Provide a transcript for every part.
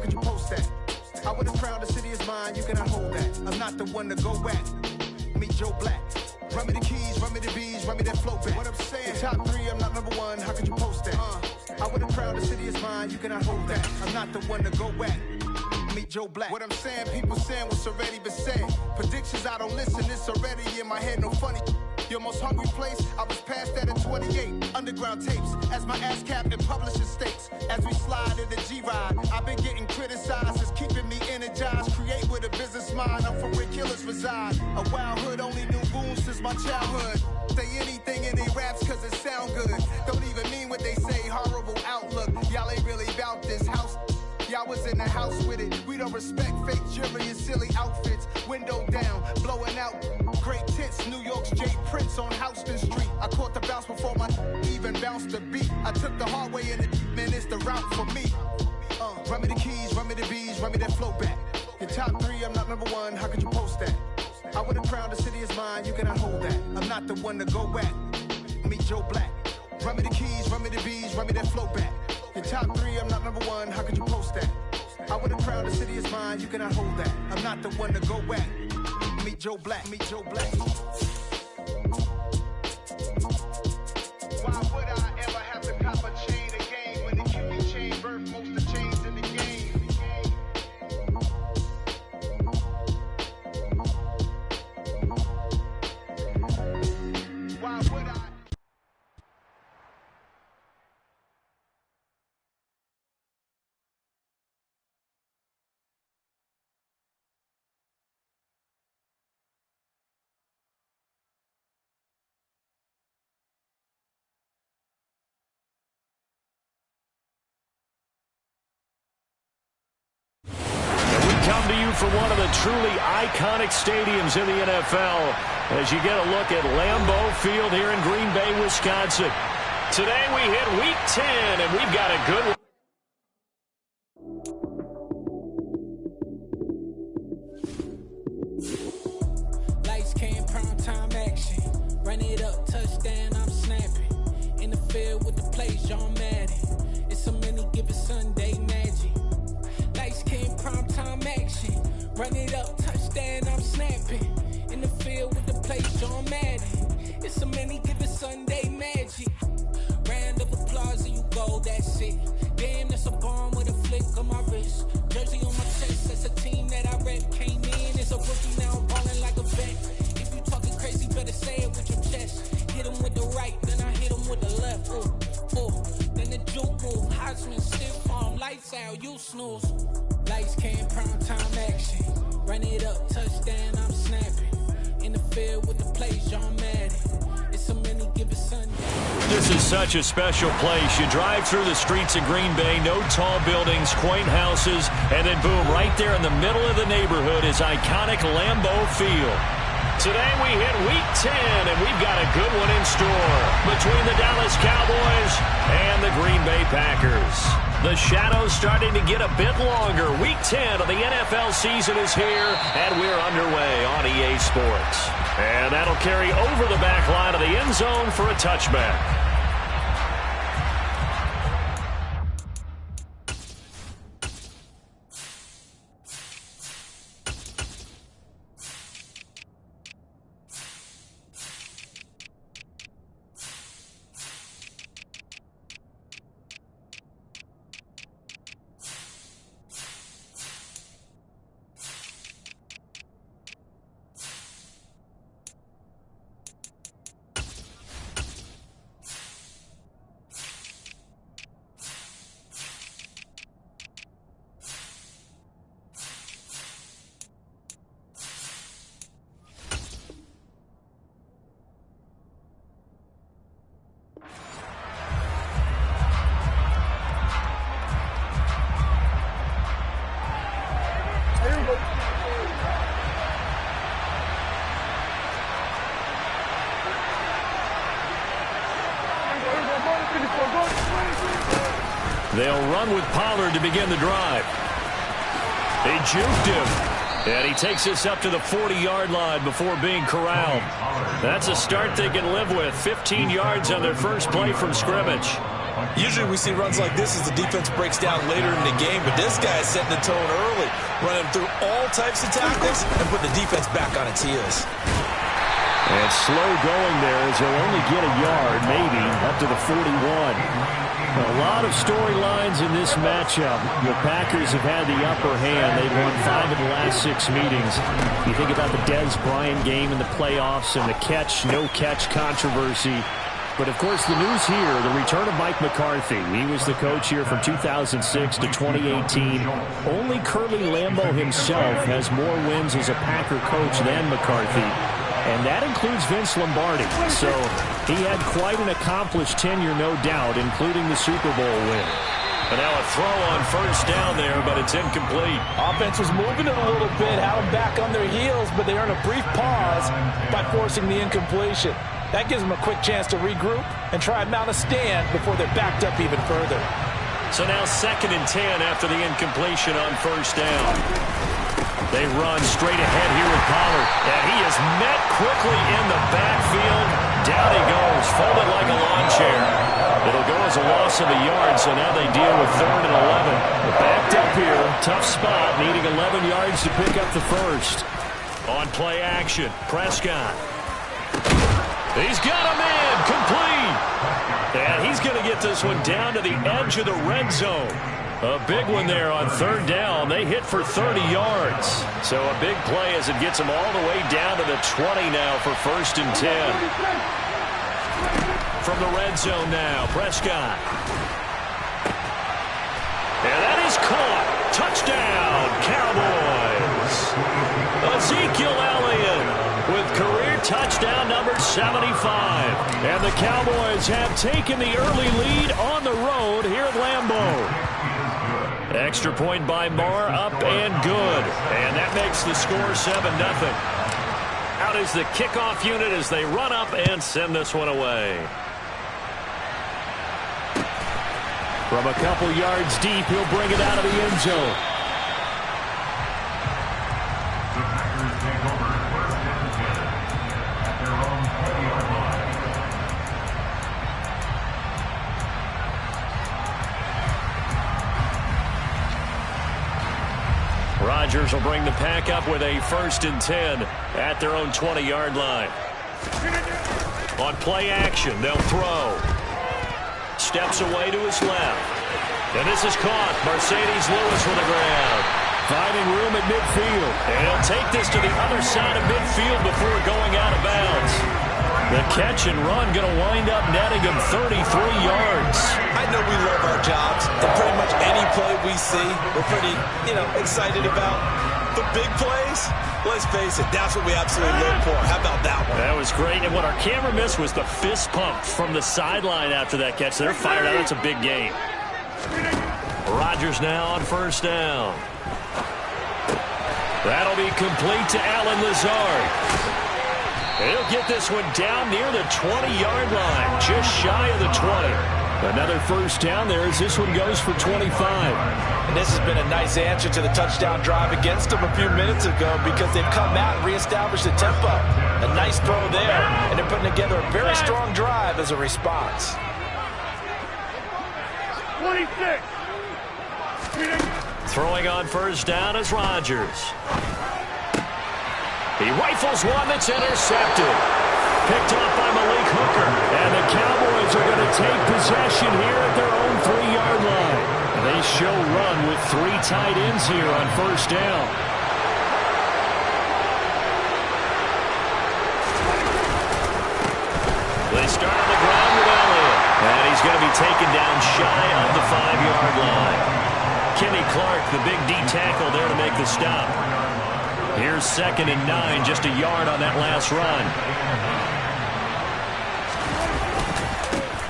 could you post that? I would have crowned the city is mine, you cannot hold that. I'm not the one to go at. Meet Joe Black. Run me the keys, run me the bees, run me that flow back. What I'm saying, the top 3, I'm not number 1, how could you post that? I would have crowned the city is mine, you cannot hold that. I'm not the one to go at. Meet Joe Black. What I'm saying, people saying what's already been said. Predictions, I don't listen, it's already in my head, no funny. Your most hungry place, I was past that at 28. Underground tapes, as my ass cap in publishing states. As we slide in the G-Ride, I've been getting criticized, it's keeping me energized. Create with a business mind, I'm for where killers reside. A wild hood, only knew goons since my childhood. Say anything in they raps cause it sound good. Don't even mean what they say, horrible outlook. Y'all ain't really about this house. Y'all was in the house with it. We don't respect fake jewelry and silly outfits. Window down, blowing out great tits. New York's J. Prince on Houston Street. I caught the bounce before my even bounced the beat. I took the hard way in it, man, it's the route for me. Run me the keys, run me the bees, run me that flow back. Your top 3, I'm not number 1, how could you post that? I would have crowned the city is mine, you cannot hold that. I'm not the one to go at. Meet Joe Black. Run me the keys, run me the bees, run me that flow back. Your top 3, I'm not number 1, how could you post that? I would have crowned the city is mine, you cannot hold that. I'm not the one to go at. Meet Joe Black, meet Joe Black. Why would I ever have to cop a chain again when the QB chain birthed most of the chains in the game? Why would I? Come to you from one of the truly iconic stadiums in the NFL as you get a look at Lambeau Field here in Green Bay, Wisconsin. Today we hit Week 10, and we've got a good one. Lights came, prime time action. Run it up, touchdown, I'm snapping. In the field with the plays, John Madden. It's a many given Sunday magic. Lights came, prime time action. Run it up, touchdown, I'm snapping. In the field with the plays, John Madden. It's a many given Sunday magic. Round of applause and you go, that's it. Damn, that's a bomb with a flick on my wrist. Jersey on my chest, that's a team that I rep. Came in as a rookie, now I'm balling like a vet. If you talking crazy, better say it with your chest. Hit him with the right, then I hit him with the left. Then the juke move, Heisman, stiff arm, lights out, you snooze. Lights came, prime time action. Run it up, touchdown, I'm snapping. In the field with the plays, John Madden. It's a many given Sunday. This is such a special place. You drive through the streets of Green Bay, no tall buildings, quaint houses, and then boom, right there in the middle of the neighborhood is iconic Lambeau Field. Today we hit Week 10, and we've got a good one in store between the Dallas Cowboys and the Green Bay Packers. The shadow's starting to get a bit longer. Week 10 of the NFL season is here, and we're underway on EA Sports. And that'll carry over the back line of the end zone for a touchback. They'll run with Pollard to begin the drive. They juked him. And he takes us up to the 40-yard line before being corralled. That's a start they can live with. 15 yards on their first play from scrimmage. Usually we see runs like this as the defense breaks down later in the game, but this guy is setting the tone early, running through all types of tactics and putting the defense back on its heels. And slow going there as he'll only get a yard, maybe, up to the 41. A lot of storylines in this matchup. The Packers have had the upper hand. They've won 5 of the last 6 meetings. You think about the Dez Bryant game in the playoffs and the catch, no catch controversy. But, of course, the news here, the return of Mike McCarthy. He was the coach here from 2006 to 2018. Only Curly Lambeau himself has more wins as a Packer coach than McCarthy. And that includes Vince Lombardi. So he had quite an accomplished tenure, no doubt, including the Super Bowl win. But now a throw on first down there, but it's incomplete. Offense was moving it a little bit, had them back on their heels, but they earned a brief pause by forcing the incompletion. That gives them a quick chance to regroup and try and mount a stand before they're backed up even further. So now 2nd and 10 after the incompletion on first down. They run straight ahead here with Pollard. And he is met quickly in the backfield. Down he goes, folded like a lawn chair. It'll go as a loss of a yard, so now they deal with 3rd and 11. They're backed up here, tough spot, needing 11 yards to pick up the first. On play action, Prescott. He's got him in, complete. And he's going to get this one down to the edge of the red zone. A big one there on 3rd down. They hit for 30 yards. So a big play as it gets them all the way down to the 20 now for 1st and 10. From the red zone now, Prescott. And that is caught. Touchdown, Cowboys. Ezekiel Elliott with career touchdown number 75. And the Cowboys have taken the early lead on the road here at Lambeau. Extra point by Marr, up and good. And that makes the score 7-0. Out is the kickoff unit as they run up and send this one away. From a couple yards deep, he'll bring it out of the end zone. Rodgers will bring the pack up with a 1st and 10 at their own 20-yard line. On play action, they'll throw. Steps away to his left. And this is caught. Mercedes Lewis with the grab. Finding room at midfield. And he'll take this to the other side of midfield before going out of bounds. The catch and run going to wind up netting him 33 yards. I know we love our jobs. And pretty much any play we see, we're pretty, excited about. The big plays, let's face it, that's what we absolutely live for. How about that one? That was great. And what our camera missed was the fist pump from the sideline after that catch. They're fired out. That's a big game. Rodgers now on 1st down. That'll be complete to Allen Lazard. He'll get this one down near the 20-yard line, just shy of the 20. Another 1st down there as this one goes for 25. And this has been a nice answer to the touchdown drive against them a few minutes ago because they've come out and reestablished the tempo. A nice throw there, and they're putting together a very strong drive as a response. 26. Throwing on 1st down is Rodgers. He rifles one that's intercepted. Picked off by Malik Hooker. And the Cowboys are going to take possession here at their own 3-yard line. They show run with 3 tight ends here on 1st down. They start on the ground with Elliott. And he's going to be taken down shy of the 5-yard line. Kenny Clark, the big D tackle there to make the stop. Here's 2nd and 9, just a yard on that last run.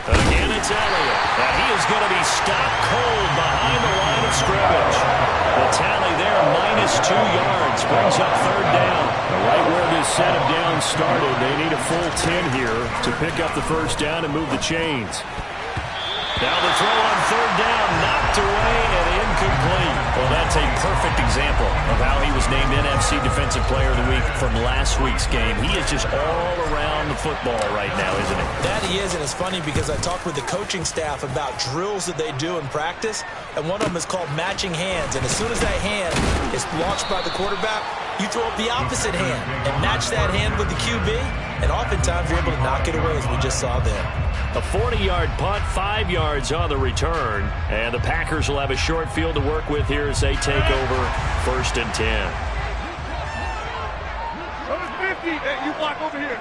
Again, it's Elliott. And he is going to be stopped cold behind the line of scrimmage. The tally there, -2 yards, brings up 3rd down. Right where this set of downs started, they need a full 10 here to pick up the 1st down and move the chains. Now the throw on 3rd down, knocked away and incomplete. Well, that's a perfect example of how he was was named NFC Defensive Player of the Week from last week's game. He is just all around the football right now, isn't he? That he is, and it's funny because I talked with the coaching staff about drills that they do in practice, and one of them is called matching hands. And as soon as that hand is launched by the quarterback, you throw up the opposite hand and match that hand with the QB, and oftentimes you're able to knock it away, as we just saw there. A 40-yard punt, 5 yards on the return, and the Packers will have a short field to work with here as they take over 1st and 10. You block over here.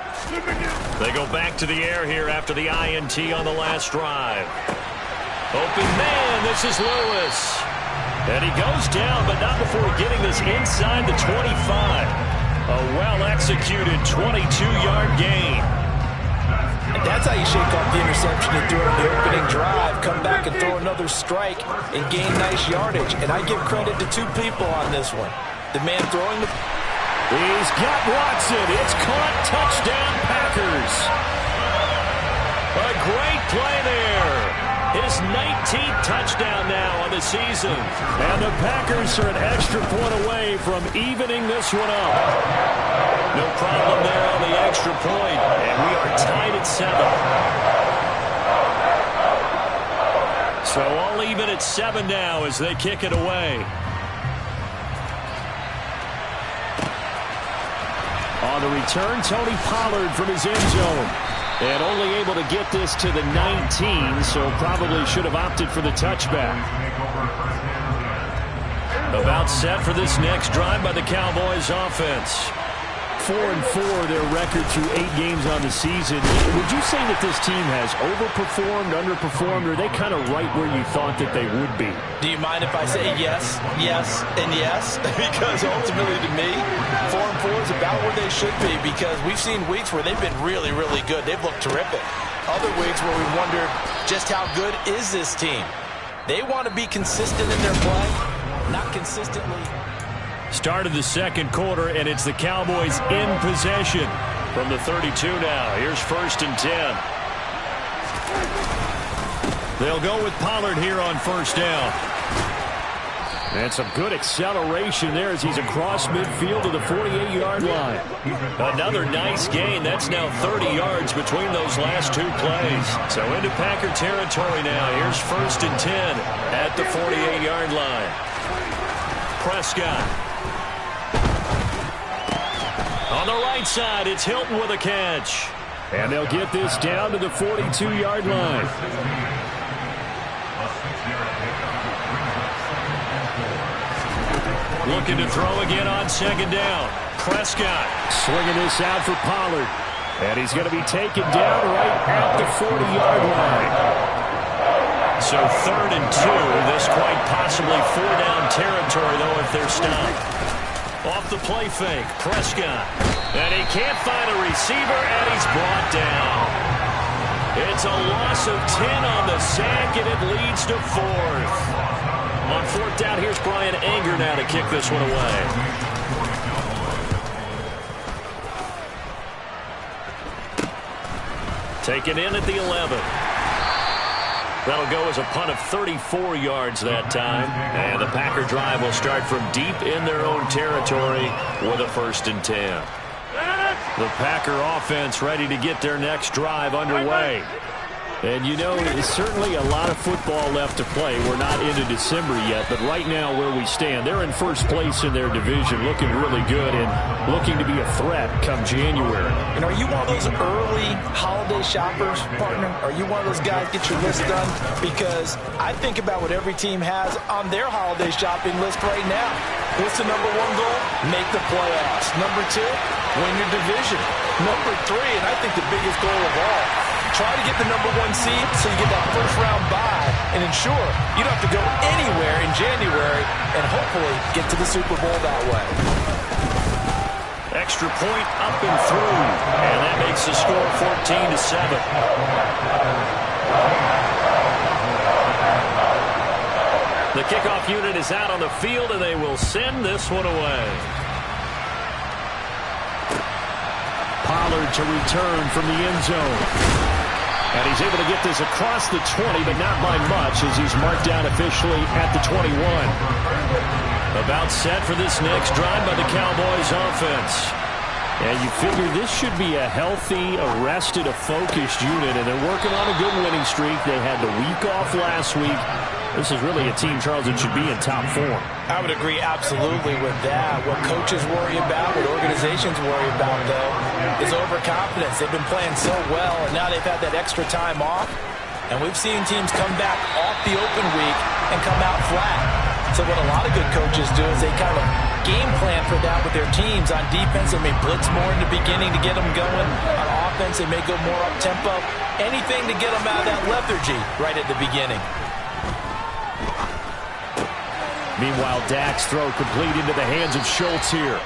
They go back to the air here after the INT on the last drive. Open man, this is Lewis. And he goes down, but not before getting this inside the 25. A well-executed 22-yard gain. And that's how you shake off the interception and throw it on the opening drive, come back and throw another strike and gain nice yardage. And I give credit to 2 people on this one. The man throwing the... He's got Watson. It's caught. Touchdown, Packers. A great play there. His 19th touchdown now on the season. And the Packers are an extra point away from evening this one up. No problem there on the extra point. And we are tied at 7. So all even at 7 now as they kick it away. On the return, Tony Pollard from his end zone. And only able to get this to the 19, so probably should have opted for the touchback. About set for this next drive by the Cowboys offense. 4-4 their record through 8 games on the season. Would you say that this team has overperformed, underperformed, or are they kind of right where you thought that they would be? Do you mind if I say yes, yes, and yes? Because ultimately to me, 4-4 is about where they should be, because we've seen weeks where they've been really, really good. They've looked terrific. Other weeks where we wondered just how good is this team. They want to be consistent in their play, not consistently. Start of the second quarter, and it's the Cowboys in possession from the 32 now. Here's 1st and 10. They'll go with Pollard here on 1st down. And some good acceleration there as he's across midfield to the 48-yard line. Another nice gain. That's now 30 yards between those last 2 plays. So into Packer territory now. Here's 1st and 10 at the 48-yard line. Prescott. On the right side, it's Hilton with a catch. And they'll get this down to the 42-yard line. Looking to throw again on 2nd down. Prescott swinging this out for Pollard. And he's going to be taken down right at the 40-yard line. So 3rd and 2. This quite possibly 4-down territory, though, if they're stopped. Off the play fake, Prescott. And he can't find a receiver, and he's brought down. It's a loss of 10 on the sack, and it leads to 4th. On 4th down, here's Brian Anger now to kick this one away. Taken in at the 11. That'll go as a punt of 34 yards that time. And the Packer drive will start from deep in their own territory with a 1st and 10. The Packer offense ready to get their next drive underway. And, you know, there's certainly a lot of football left to play. We're not into December yet, but right now where we stand, they're in 1st place in their division, looking really good and looking to be a threat come January. And are you one of those early holiday shoppers, partner? Are you one of those guys get your list done? Because I think about what every team has on their holiday shopping list right now. What's the number 1 goal? Make the playoffs. Number 2, win your division. Number 3, and I think the biggest goal of all, try to get the number 1 seed so you get that 1st round bye and ensure you don't have to go anywhere in January and hopefully get to the Super Bowl that way. Extra point up and through, and that makes the score 14-7. The kickoff unit is out on the field, and they will send this one away. Pollard to return from the end zone. And he's able to get this across the 20, but not by much as he's marked down officially at the 21. A About set for this next drive by the Cowboys offense. And you figure this should be a healthy, arrested, a focused unit, and they're working on a good winning streak. They had the week off last week. This is really a team, Charles, that should be in top form. I would agree absolutely with that. What coaches worry about, what organizations worry about, though, is overconfidence. They've been playing so well, and now they've had that extra time off. And we've seen teams come back off the open week and come out flat. So what a lot of good coaches do is they kind of game plan for that with their teams. On defense, they may blitz more in the beginning to get them going. On offense, they may go more up-tempo. Anything to get them out of that lethargy right at the beginning. Meanwhile, Dak's throw complete into the hands of Schultz here.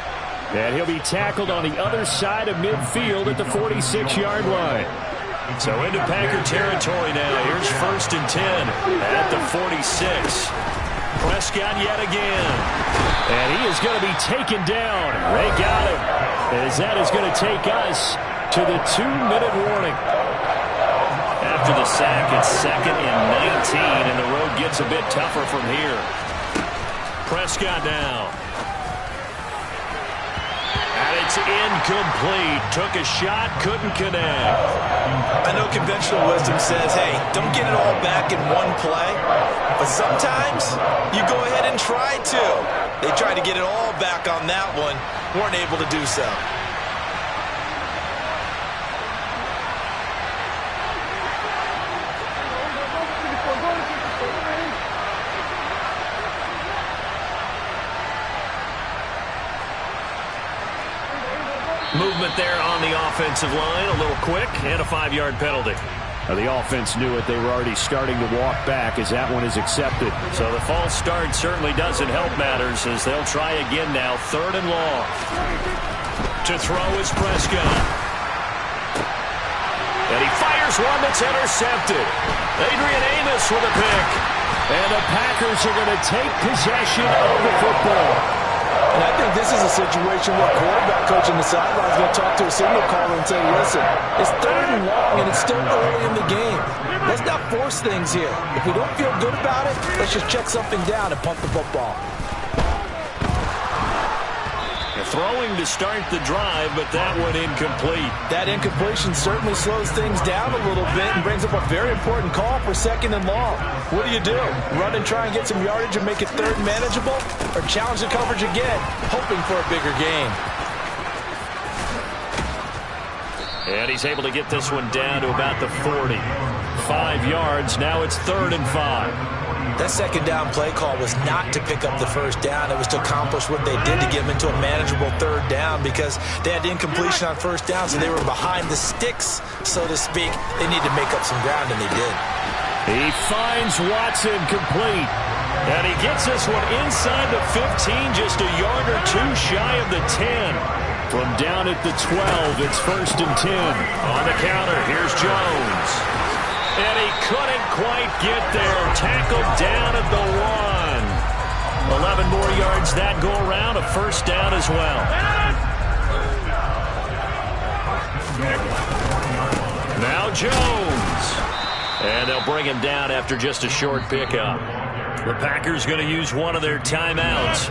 And he'll be tackled on the other side of midfield at the 46-yard line. So into Packer territory now. Here's 1st and 10 at the 46. Prescott yet again. And he is going to be taken down. They got him. As that is going to take us to the 2-minute warning. After the sack, it's 2nd and 19, and the road gets a bit tougher from here. Prescott now. And it's incomplete. Took a shot, couldn't connect. I know conventional wisdom says, hey, don't get it all back in one play. But sometimes you go ahead and try to. They tried to get it all back on that one. Weren't able to do so. Movement there on the offensive line, a little quick, and a 5-yard penalty. Now the offense knew it. They were already starting to walk back as that one is accepted. So the false start certainly doesn't help matters as they'll try again now, 3rd and long. To throw is Prescott. And he fires one that's intercepted. Adrian Amos with a pick. And the Packers are going to take possession of the football. And I think this is a situation where quarterback coach on the sideline is going to talk to a signal caller and say, listen, it's 3rd and long and it's still early in the game. Let's not force things here. If we don't feel good about it, let's just check something down and punt the football. Throwing to start the drive, but that one incomplete. That incompletion certainly slows things down a little bit and brings up a very important call for 2nd and long. What do? Run and try and get some yardage and make it 3rd manageable? Or challenge the coverage again, hoping for a bigger gain? And he's able to get this one down to about the 40. 5 yards, now it's 3rd and 5. That 2nd down play call was not to pick up the 1st down. It was to accomplish what they did to get them into a manageable 3rd down because they had incompletion on 1st down, so they were behind the sticks, so to speak. They need to make up some ground, and they did. He finds Watson complete. And he gets this one inside the 15, just a yard or two shy of the 10. From down at the 12, it's 1st and 10. On the counter, here's Jones. And he couldn't quite get there. Tackled down at the 1. 11 more yards that go around. A 1st down as well. Now Jones. And they'll bring him down after just a short pickup. The Packers going to use one of their timeouts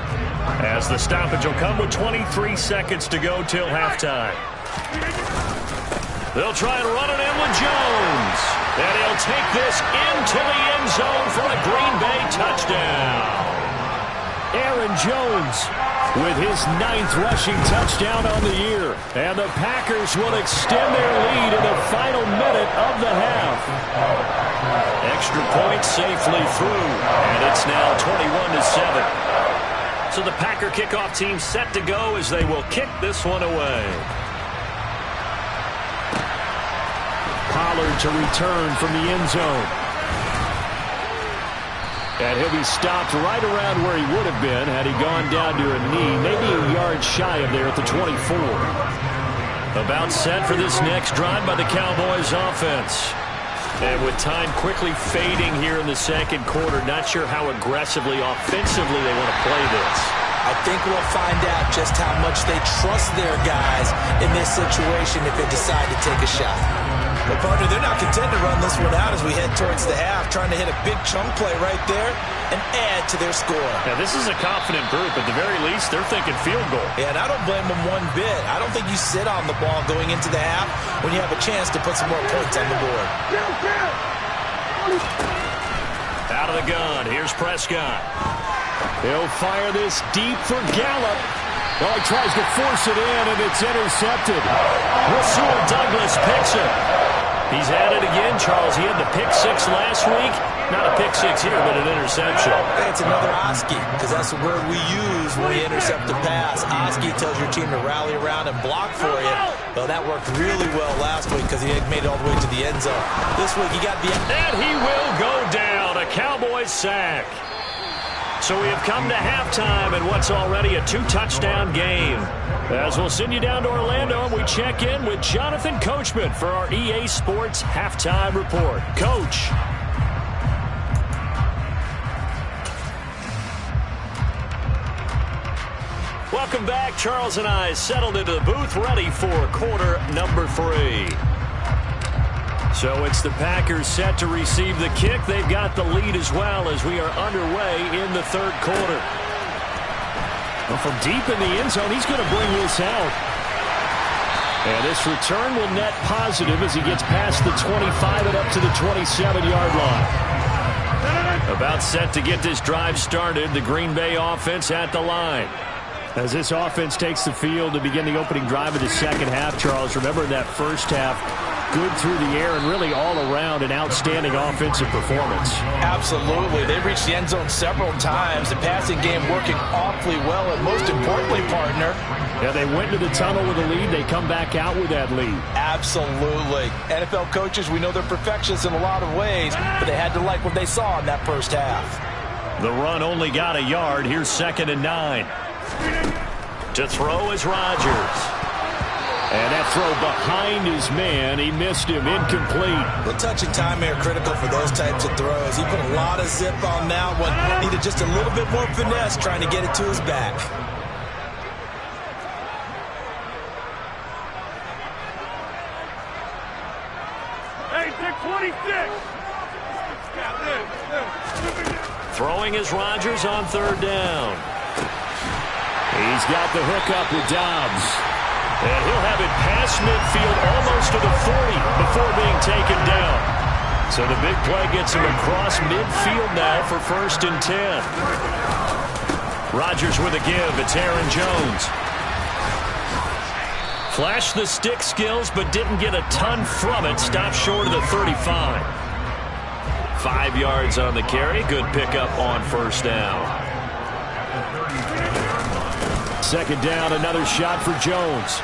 as the stoppage will come with 23 seconds to go till halftime. They'll try and run it in with Jones. And he'll take this into the end zone for a Green Bay touchdown. Aaron Jones with his 9th rushing touchdown on the year. And the Packers will extend their lead in the final minute of the half. Extra point safely through. And it's now 21-7. So the Packer kickoff team set to go as they will kick this one away. Pollard to return from the end zone. And he'll be stopped right around where he would have been had he gone down to a knee, maybe a yard shy of there at the 24. About set for this next drive by the Cowboys offense. And with time quickly fading here in the 2nd quarter, not sure how aggressively, offensively they want to play this. I think we'll find out just how much they trust their guys in this situation if they decide to take a shot. Well, partner, they're not content to run this one out as we head towards the half, trying to hit a big chunk play right there and add to their score. Yeah, this is a confident group. At the very least, they're thinking field goal. Yeah, and I don't blame them one bit. I don't think you sit on the ball going into the half when you have a chance to put some more points on the board. Out of the gun, here's Prescott. He'll fire this deep for Gallup. Well, he tries to force it in, and it's intercepted. Rasul Douglas picks it. He's had it again, Charles. He had the pick six last week. Not a pick six here, but an interception. It's another Oski, because that's the word we use when we intercept a pass. Oski tells your team to rally around and block for you. Well, that worked really well last week because he had made it all the way to the end zone. This week, he got the end. And he will go down. A Cowboys sack. So we have come to halftime in what's already a two-touchdown game. As we'll send you down to Orlando, and we check in with Jonathan Coachman for our EA Sports Halftime Report. Coach. Welcome back. Charles and I settled into the booth, ready for quarter number 3. So it's the Packers set to receive the kick. They've got the lead as well as we are underway in the third quarter. Well, from deep in the end zone, he's going to bring this out. And this return will net positive as he gets past the 25 and up to the 27-yard line. About set to get this drive started, the Green Bay offense at the line. As this offense takes the field to begin the opening drive of the second half, Charles, remember in that first half, good through the air and really all around an outstanding offensive performance. Absolutely. They reached the end zone several times. The passing game working awfully well, and most importantly, partner. Yeah, they went to the tunnel with a lead. They come back out with that lead. Absolutely. NFL coaches, we know they're perfectionists in a lot of ways, but they had to like what they saw in that first half. The run only got a yard. Here's 2nd and 9. To throw is Rodgers. And that throw behind his man. He missed him. Incomplete. The touch and time are critical for those types of throws. He put a lot of zip on that one. Needed just a little bit more finesse trying to get it to his back. Hey, take 26. Throwing is Rodgers on 3rd down. He's got the hook up with Dobbs. And he'll have it past midfield almost to the 40 before being taken down. So the big play gets him across midfield now for 1st and 10. Rodgers with a give. It's Aaron Jones. Flashed the stick skills but didn't get a ton from it. Stopped short of the 35. 5 yards on the carry. Good pickup on 1st down. 2nd down, another shot for Jones.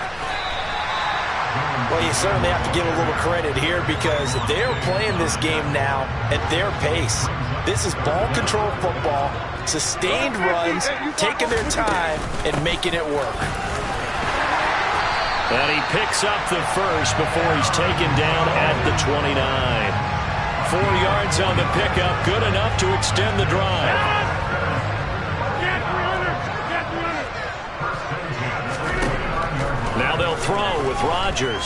Well, you certainly have to give a little credit here because they're playing this game now at their pace. This is ball control football, sustained runs, taking their time, and making it work. And he picks up the first before he's taken down at the 29. 4 yards on the pickup, good enough to extend the drive. Now they'll throw with Rodgers.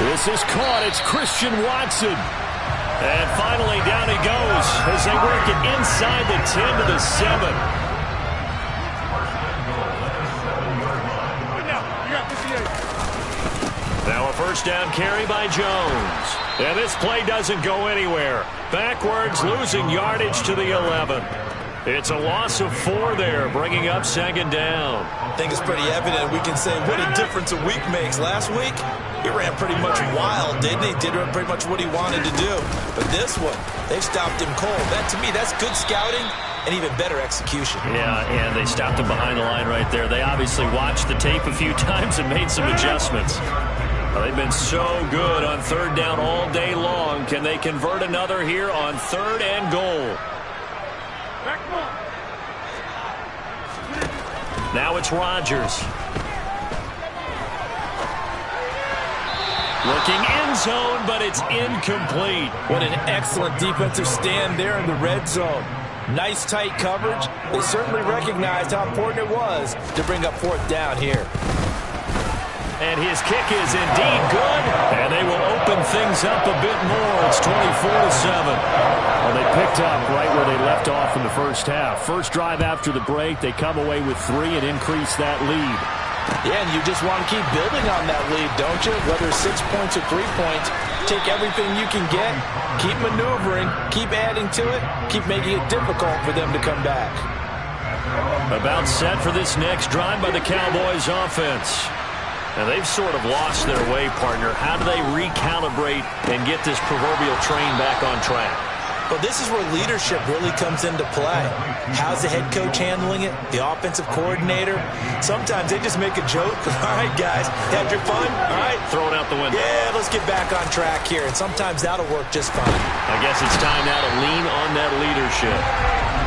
This is caught. It's Christian Watson. And finally down he goes as they work it inside the 10 to the 7. Now a 1st down carry by Jones. And this play doesn't go anywhere. Backwards, losing yardage to the 11. It's a loss of 4 there, bringing up 2nd down. I think it's pretty evident. We can say what a difference a week makes. Last week, he ran pretty much wild, didn't he? Did pretty much what he wanted to do. But this one, they stopped him cold. That, to me, that's good scouting and even better execution. Yeah, and they stopped him behind the line right there. They obviously watched the tape a few times and made some adjustments. They've been so good on 3rd down all day long. Can they convert another here on 3rd and goal? Now it's Rodgers. Looking end zone, but it's incomplete. What an excellent defensive stand there in the red zone. Nice tight coverage. They certainly recognized how important it was to bring up 4th down here. And his kick is indeed good, and they will open things up a bit more. It's 24-7. Well, they picked up right where they left off in the first half. First drive after the break, they come away with 3 and increase that lead. Yeah, and you just want to keep building on that lead, don't you? Whether it's 6 points or 3 points, take everything you can get, keep maneuvering, keep adding to it, keep making it difficult for them to come back. About set for this next drive by the Cowboys offense. And they've sort of lost their way, partner. How do they recalibrate and get this proverbial train back on track? Well, this is where leadership really comes into play. How's the head coach handling it? The offensive coordinator? Sometimes they just make a joke. All right, guys, had your fun? All right. Throw it out the window. Yeah, let's get back on track here. And sometimes that'll work just fine. I guess it's time now to lean on that leadership.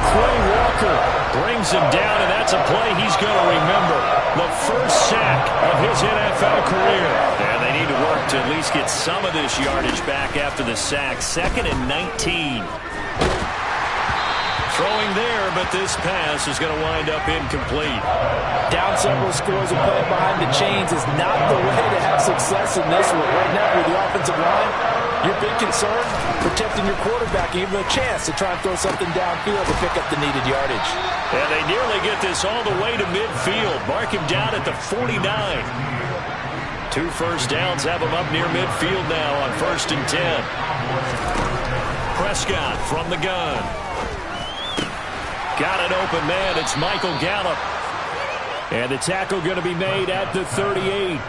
Quay Walker brings him down, and that's a play he's going to remember. The first sack of his NFL career. And they need to work to at least get some of this yardage back after the sack. 2nd and 19. Throwing there, but this pass is going to wind up incomplete. Down several scores and playing behind the chains is not the way to have success in this one. Right now with the offensive line, your big concern, protecting your quarterback, and give him a chance to try and throw something downfield to pick up the needed yardage. And they nearly get this all the way to midfield. Mark him down at the 49. 2 first downs have him up near midfield now on 1st and 10. Prescott from the gun. Got an open man. It's Michael Gallup. And the tackle going to be made at the 38.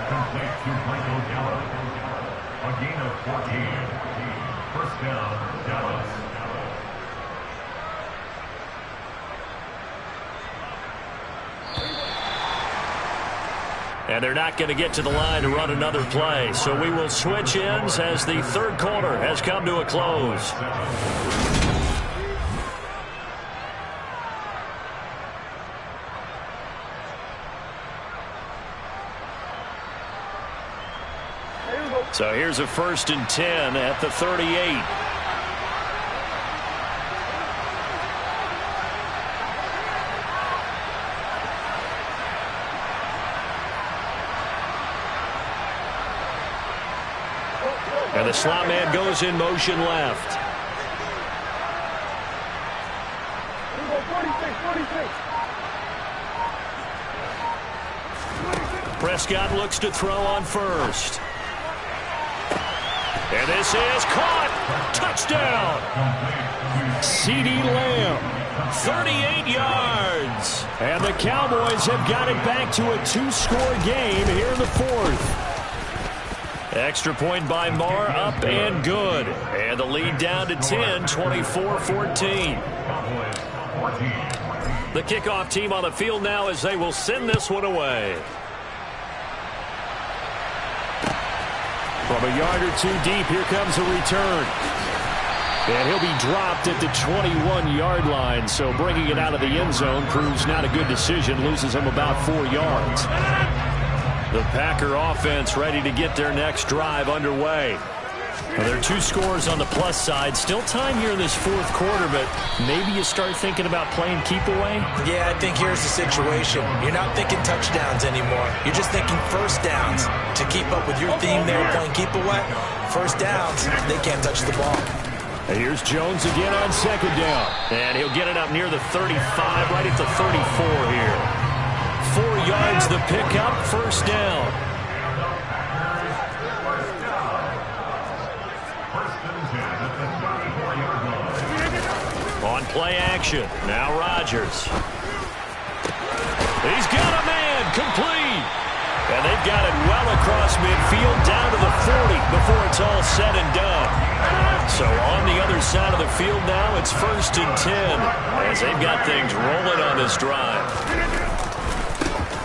And they're not going to get to the line to run another play. So we will switch ends as the 3rd quarter has come to a close. So here's a 1st and 10 at the 38. And the slot man goes in motion left. Prescott looks to throw on first. And this is caught. Touchdown. CeeDee Lamb, 38 yards. And the Cowboys have got it back to a 2-score game here in the 4th. Extra point by Marr, up and good. And the lead down to 10, 24-14. The kickoff team on the field now as they will send this one away. From a yard or 2 deep, here comes a return. And he'll be dropped at the 21-yard line, so bringing it out of the end zone proves not a good decision, loses him about 4 yards. The Packer offense ready to get their next drive underway. Well, there are 2 scores on the plus side. Still time here in this 4th quarter, but maybe you start thinking about playing keep away? Yeah, I think here's the situation. You're not thinking touchdowns anymore. You're just thinking first downs. To keep up with your theme there, playing keep away, first downs, they can't touch the ball. And here's Jones again on 2nd down. And he'll get it up near the 35, right at the 34 here. 4 yards the pickup, first down. On play action, now Rodgers. He's got a man, complete. And they've got it well across midfield, down to the 40 before it's all said and done. So on the other side of the field now, it's 1st and 10, as they've got things rolling on this drive.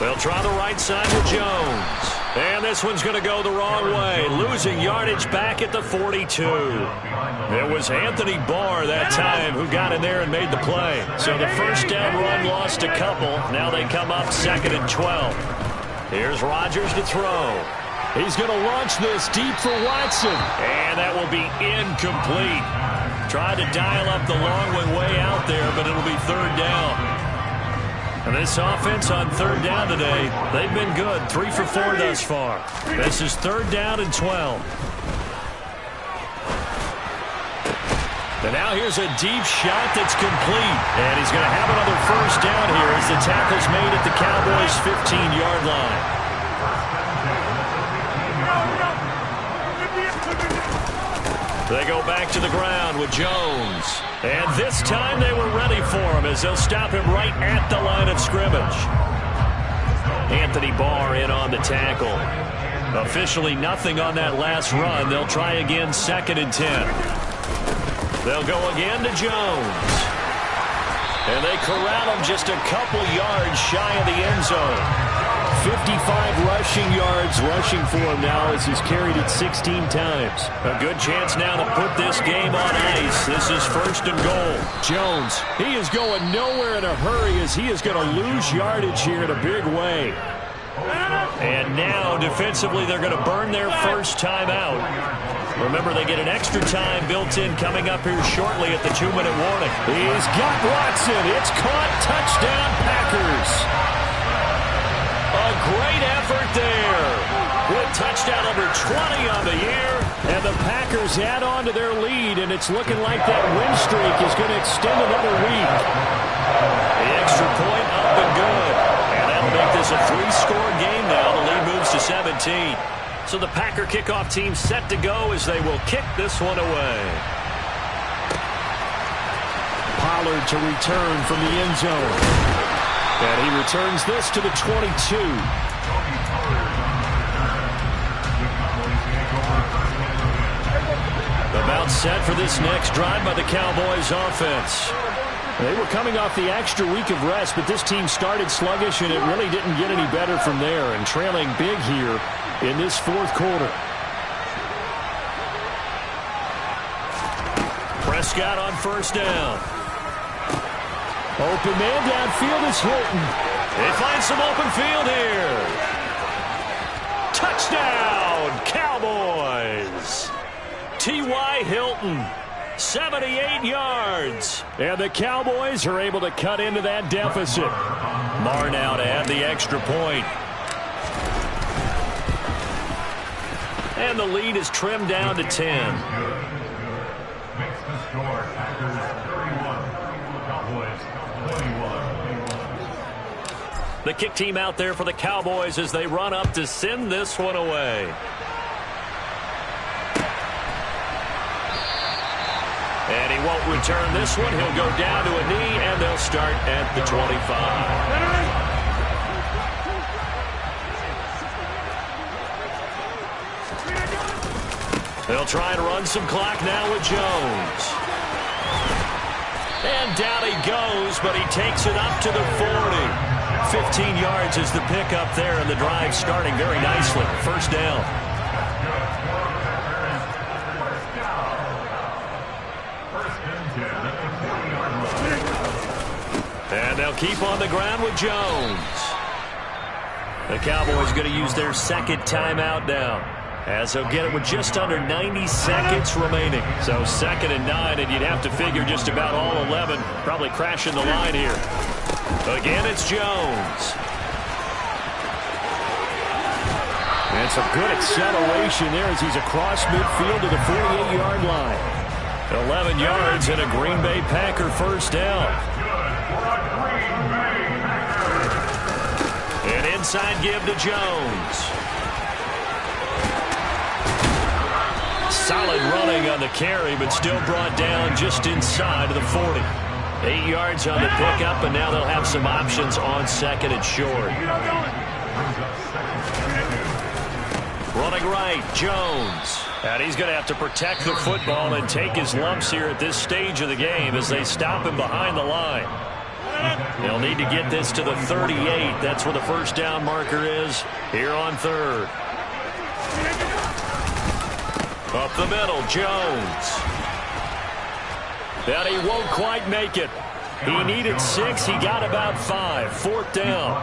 They'll try the right side with Jones. And this one's going to go the wrong way, losing yardage back at the 42. It was Anthony Barr that time who got in there and made the play. So the first down run lost a couple. Now they come up 2nd and 12. Here's Rodgers to throw. He's going to launch this deep for Watson. And that will be incomplete. Tried to dial up the long one way out there, but it'll be 3rd down. And this offense on third down today, they've been good. 3 for 4 thus far. This is third down and 12. And now here's a deep shot that's complete. And he's going to have another first down here as the tackle's made at the Cowboys' 15-yard line. They go back to the ground with Jones. And this time they were ready for him as they'll stop him right at the line of scrimmage. Anthony Barr in on the tackle. Officially nothing on that last run. They'll try again, 2nd and 10. They'll go again to Jones. And they corral him just a couple yards shy of the end zone. 55 rushing yards rushing for him now as he's carried it 16 times. A good chance now to put this game on ice. This is 1st and goal. Jones, he is going nowhere in a hurry as he is going to lose yardage here in a big way. And now defensively they're going to burn their first time out. Remember, they get an extra time built in coming up here shortly at the 2-minute warning. He's got Watson. It's caught. Touchdown, Packers. A great effort there. With touchdown number 20 on the year. And the Packers add on to their lead, and it's looking like that win streak is going to extend another week. The extra point up and good. And that'll make this a 3-score game now. The lead moves to 17. So the Packer kickoff team set to go as they will kick this one away. Pollard to return from the end zone. And he returns this to the 22. About set for this next drive by the Cowboys offense. They were coming off the extra week of rest, but this team started sluggish, and it really didn't get any better from there, and trailing big here in this 4th quarter. Prescott on first down. Open man downfield is Hilton. They find some open field here. Touchdown, Cowboys. T.Y. Hilton, 78 yards. And the Cowboys are able to cut into that deficit. Marr now to add the extra point. And the lead is trimmed down to 10. The kick team out there for the Cowboys as they run up to send this one away. And he won't return this one. He'll go down to a knee, and they'll start at the 25. They'll try and run some clock now with Jones. And down he goes, but he takes it up to the 40. 15 yards is the pickup there, and the drive starting very nicely. First down. And they'll keep on the ground with Jones. The Cowboys going to use their 2nd timeout now, as they'll get it with just under 90 seconds remaining. So 2nd and 9, and you'd have to figure just about all 11 probably crashing the line here. Again, it's Jones. And some good acceleration there as he's across midfield to the 48-yard line. 11 yards and a Green Bay Packer first down. An inside give to Jones. Solid running on the carry, but still brought down just inside of the 40. 8 yards on the pickup, and now they'll have some options on 2nd and short. Running right, Jones. And he's going to have to protect the football and take his lumps here at this stage of the game as they stop him behind the line. They'll need to get this to the 38. That's where the first down marker is here on 3rd. Up the middle, Jones. And he won't quite make it. He needed 6. He got about 5. 4th down.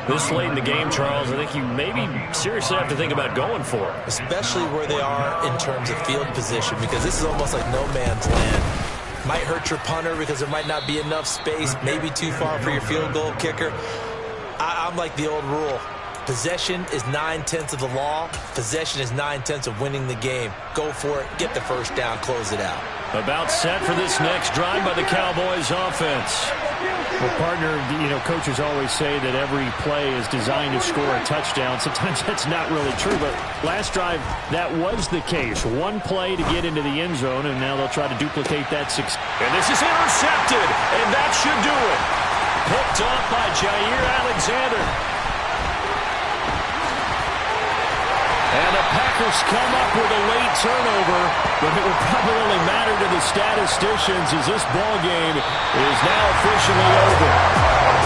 This late in the game, Charles, I think you maybe seriously have to think about going for it. Especially where they are in terms of field position, because this is almost like no man's land. Might hurt your punter because there might not be enough space, maybe too far for your field goal kicker. I'm like the old rule. Possession is 9/10 of the law. Possession is 9/10 of winning the game. Go for it. Get the first down. Close it out. About set for this next drive by the Cowboys offense. Well, partner, coaches always say that every play is designed to score a touchdown. Sometimes that's not really true, but last drive, that was the case. One play to get into the end zone, and now they'll try to duplicate that success. And this is intercepted, and that should do it. Picked off by Jair Alexander. And the Packers come up with a late turnover, but it will probably only matter to the statisticians as this ball game is now officially over.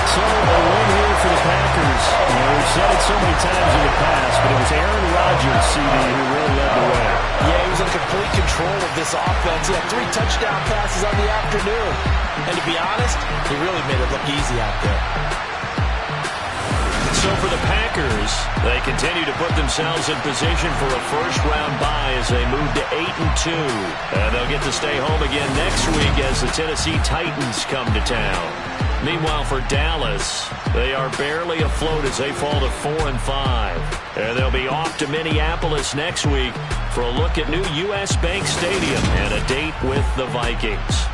So a win here for the Packers. We've said it so many times in the past, but it was Aaron Rodgers, CD, who really led the way. Yeah, he was in complete control of this offense. He had 3 touchdown passes on the afternoon. And to be honest, he really made it look easy out there. So for the Packers, they continue to put themselves in position for a first-round bye as they move to 8-2. And they'll get to stay home again next week as the Tennessee Titans come to town. Meanwhile, for Dallas, they are barely afloat as they fall to 4-5. And they'll be off to Minneapolis next week for a look at new U.S. Bank Stadium and a date with the Vikings.